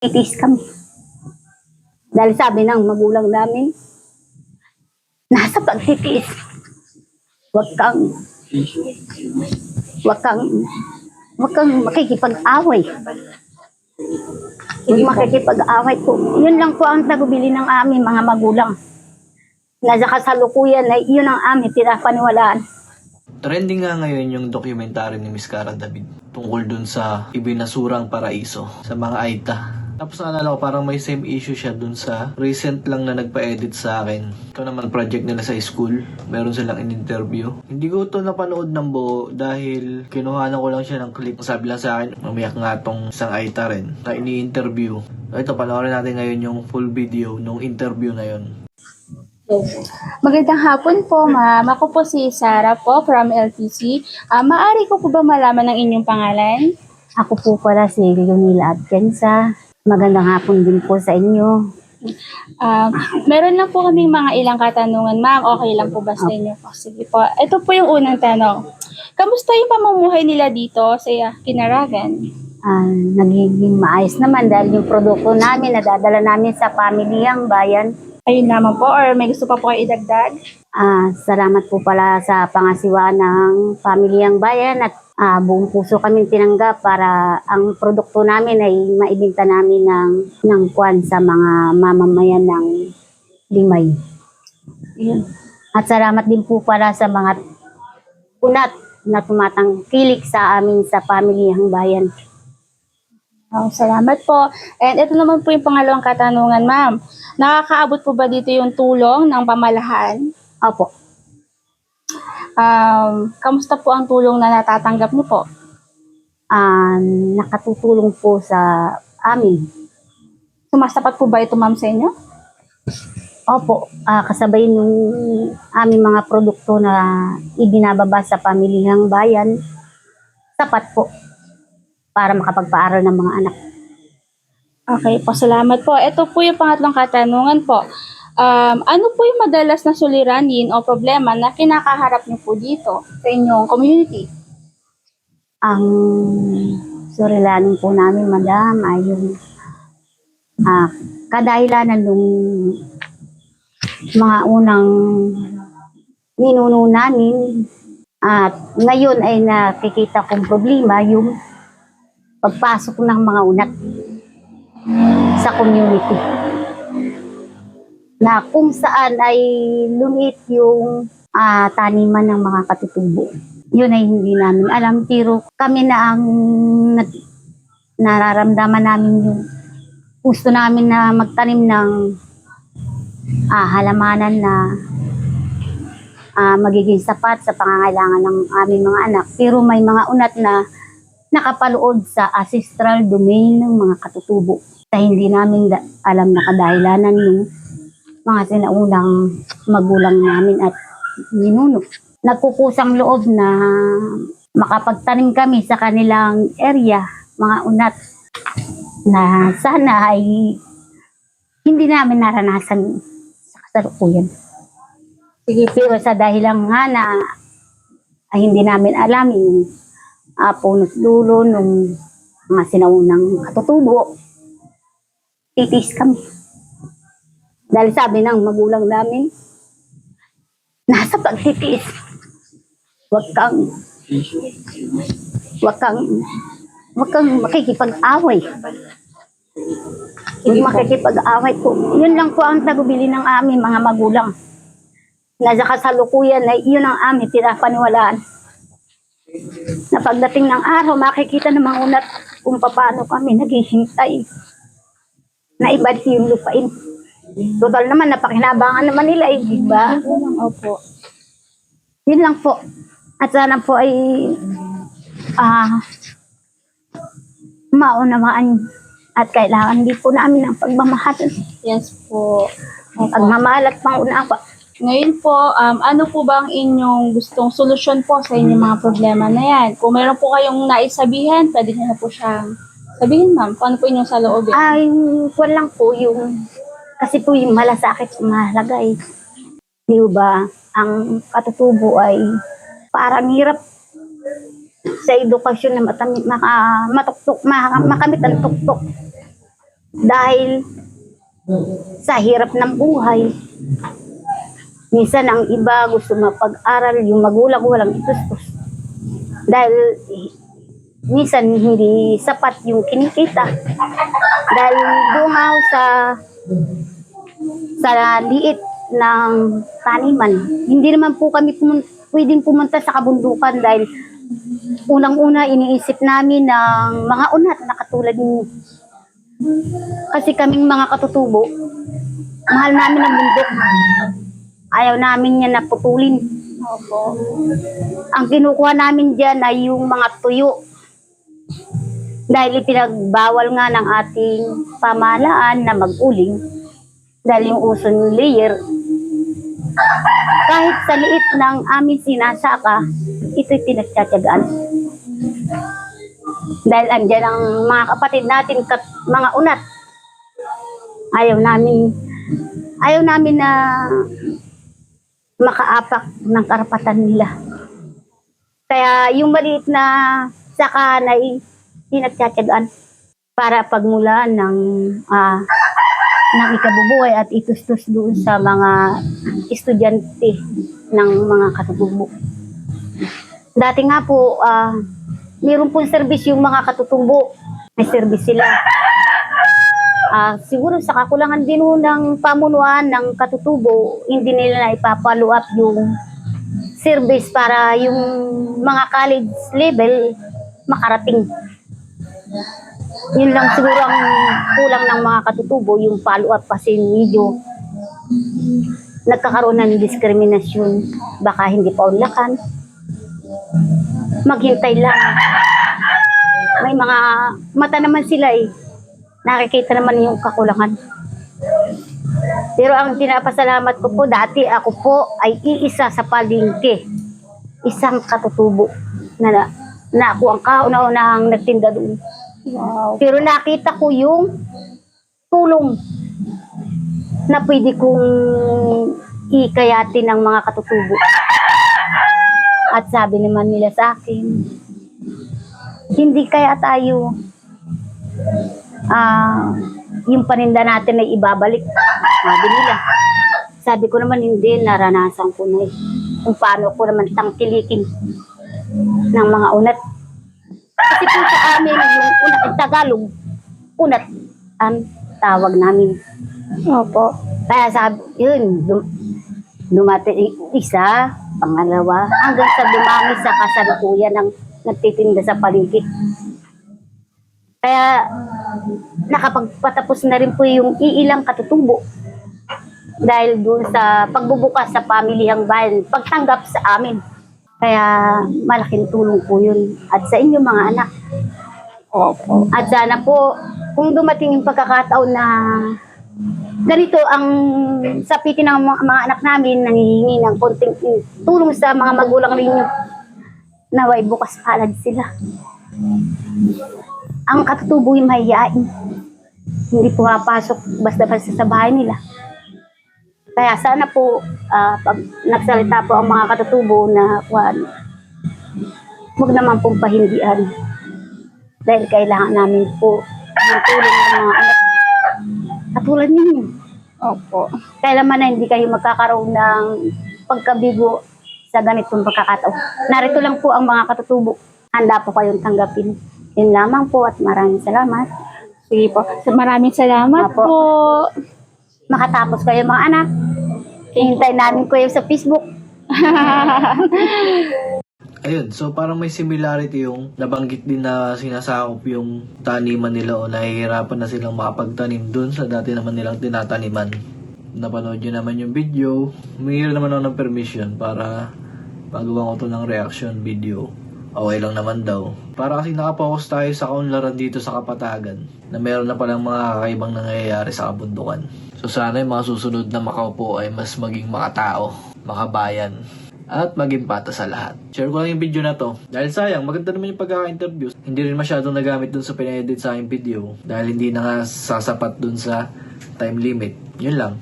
Titiis kami. Dahil sabi ng magulang namin, nasa pagtitiis. Huwag kang, huwag kang, huwag kang makikipag-away. Huwag makikipag-away po. Yun lang po ang tagubili ng aming mga magulang. Nasa kasalukuyan ay yun ang aming pinapaniwalaan. Trending nga ngayon yung documentary ni Miss Cara David tungkol dun sa ibinasurang paraiso sa mga Aita. Tapos naalala ko parang may same issue siya dun sa recent lang na nagpa-edit sa akin. Ito naman project nila sa school. Meron silang in-interview. Hindi ko to napanood ng buo dahil kinuhanan ko lang siya ng clip. Sabi lang sa akin, mamiyak nga tong isang Aita rin na ini-interview. Ito, panoorin natin ngayon yung full video nung interview na yun. Magandang hapon po, ma'am. Ako po si Sarah po from LTC. Maaari ko po ba malaman ang inyong pangalan? Ako po pala si Leonila Atienza. Magandang hapon din po sa inyo. Meron lang po kaming mga ilang katanungan, ma'am. Okay lang po ba sa inyo? Sige po. Ito po yung unang tanong. Kamusta yung pamumuhay nila dito sa Kinaragan? Nagiging maayos naman dahil yung produkto namin nadadala namin sa pamilyang bayan. Ayun naman po, or may gusto pa po kayo idagdag? Salamat po pala sa pangasiwa ng pamilyang bayan at buong puso kami tinanggap para ang produkto namin ay maibenta namin ng kwan sa mga mamamayan ng Limay. Yun. At salamat din po pala sa mga unat na tumatangkilik sa amin sa pamilyang bayan. Salamat po. And ito naman po yung pangalawang katanungan, ma'am. Nakakaabot po ba dito yung tulong ng pamahalaan? Opo. Kamusta po ang tulong na natatanggap niyo po? Nakatutulong po sa amin. Sumasapat po ba ito, ma'am, sa inyo? Opo, kasabay ng aming mga produkto na ibinababa sa pamilyang bayan, sapat po para makapagpaaral ng mga anak. Okay po, salamat po. Ito po yung pangatlong katanungan po. Ano po yung madalas na suliranin o problema na kinakaharap niyo po dito sa inyong community? Ang surilanin po namin, madam, ay yung kadahilanan ng mga unang ninuno namin at ngayon ay nakikita kong problema yung pagpasok ng mga unat sa community na kung saan ay lumit yung taniman ng mga katutubo. Yun ay hindi namin alam, pero kami na ang nararamdaman namin yung gusto namin na magtanim ng halamanan na magiging sapat sa pangangailangan ng aming mga anak. Pero may mga unat na nakapalood sa ancestral domain ng mga katutubo na hindi namin alam na kadahilanan ng mga sinaunang magulang namin at ninuno. Nagkukusang loob na makapagtanim kami sa kanilang area, mga unat, na sana ay hindi namin naranasan sa kasalukuyan. Sige, pero sa dahilan nga na ay hindi namin alam yung punot dulo nung mga sinaunang katutubo, titiis kami. Dahil sabi ng magulang namin, nasa pagtitiis. Huwag kang makikipag-away. Huwag makikipag-away po. Yun lang po ang tagubili ng aming mga magulang. Nasa kasalukuyan ay yun ang aming pinapaniwalaan. Na pagdating ng araw, makikita ng mga unat kung paano kami naghihintay na ibalik yung lupain. Total naman, napakinabangan naman nila, di ba? Opo. Yun lang po. At sana po ay maunawaan at kailangan din po namin ng pagmamahal. Yes po. Opo. Pagmamahal at pangunawa. Ngayon po, ano po ba ang inyong gustong solusyon po sa inyong mga problema na yan? Kung meron po kayong naisabihan, pwede niyo na po siyang sabihin, ma'am. Kung ano po inyong saloobin? Ay, lang po yung, kasi po yung malasakit mahalaga eh. Di ba, ang katutubo ay parang hirap sa edukasyon na makamit ang tuktok. Dahil sa hirap ng buhay, minsan ang iba gusto mapag-aral, yung magulang walang itustos. Dahil minsan hindi sapat yung kinikita. Dahil dungaw sa liit ng taniman. Hindi naman po kami pwedeng pumunta sa kabundukan dahil unang-una iniisip namin ng mga unat na katulad ninyo. Kasi kaming mga katutubo, mahal namin ang bundok. Ayaw namin yan naputulin. Opo. Ang kinukuha namin dyan ay yung mga tuyo. Dahil ipinagbawal nga ng ating pamahalaan na mag-uling. Dahil yung uso ng layer, kahit sa liit ng aming sinasaka, ito'y pinagtsatsagaan. Dahil andyan ang mga kapatid natin, mga unat. Ayaw namin na makaapak ng karapatan nila. Kaya yung maliit na saka na pinagtsatsagaan para pagmulan ng ikabubuhay at itustos doon sa mga estudyante ng mga katutubo. Dati nga po, mayroon pong service yung mga katutubo. May service sila. Siguro sa kakulangan din ng pamunuan ng katutubo, hindi nila na ipapalo up yung service para yung mga college level makarating. Yun lang siguro ang kulang ng mga katutubo, yung follow up kasi medyo nagkakaroon ng diskriminasyon. Baka hindi pa unlakan. Maghintay lang. May mga mata naman sila eh. Nakikita naman yung kakulangan. Pero ang pinapasalamat ko po, dati ako po ay iisa sa palengke. Isang katutubo na ako ang kauna-unahang nagtinda doon. Wow. Pero nakita ko yung tulong na pwede kong ikayatin ng mga katutubo. At sabi naman nila sa akin, hindi kaya tayo yung paninda natin ay ibabalik. Sabi nila. Sabi ko naman hindi, naranasan ko na eh. Kung paano ko naman tangkilikin ng mga unat. Kasi po sa amin, yung unat ng Tagalog, unat ang tawag namin. Opo. Kaya sabi, yun, dumati isa, pangalawa, hanggang sa dumami sa kasalukuyan ng nagtitinda sa palengke. Kaya nakapagpatapos na rin po yung iilang katutubo dahil doon sa pagbubukas sa pamilihang bayan, pagtanggap sa amin. Kaya malaking tulong po yun. At sa inyo mga anak. Opo. At sana po, kung dumating yung pagkakataon na ganito ang sapitin ng mga anak namin, nangihingi ng konting tulong sa mga magulang ninyo, naway bukas palad sila. Ang katutubo yung mahihain. Hindi pumapasok basta-basta sa bahay nila. Kaya sana po, pag nagsalita po ang mga katutubo na huwag naman pong pahindian. Dahil kailangan namin po yung tulong ng mga anak. Katulad ninyo. Opo. Kailangan na hindi kayo magkakaroon ng pagkabigo sa ganitong pagkakataon. Narito lang po ang mga katutubo. Handa po kayong tanggapin. Yun lamang po at maraming salamat. Sige po. Maraming salamat Opo. po. Makatapos kayo mga anak. Hintay namin kayo sa Facebook. Ayun, so parang may similarity yung nabanggit din na sinasakop yung taniman nila o nahihirapan na silang makapagtanim dun sa dati naman nilang tinataniman. Napanood nyo naman yung video. Humingi naman ako ng permission para magawa ko to ng reaction video. Okay lang naman daw. Para kasi nakapokus tayo sa kaunlaran dito sa Kapatagan na meron na palang mga kakaibang nangyayari sa kabundukan. So sana yung mga susunod na makaupo ay mas maging makatao, makabayan, at maging pata sa lahat. Share ko lang yung video na to. Dahil sayang, maganda naman yung pagkaka-interview. Hindi rin masyadong nagamit dun sa pina-edit sa aking video. Dahil hindi na nga sasapat dun sa time limit. Yun lang.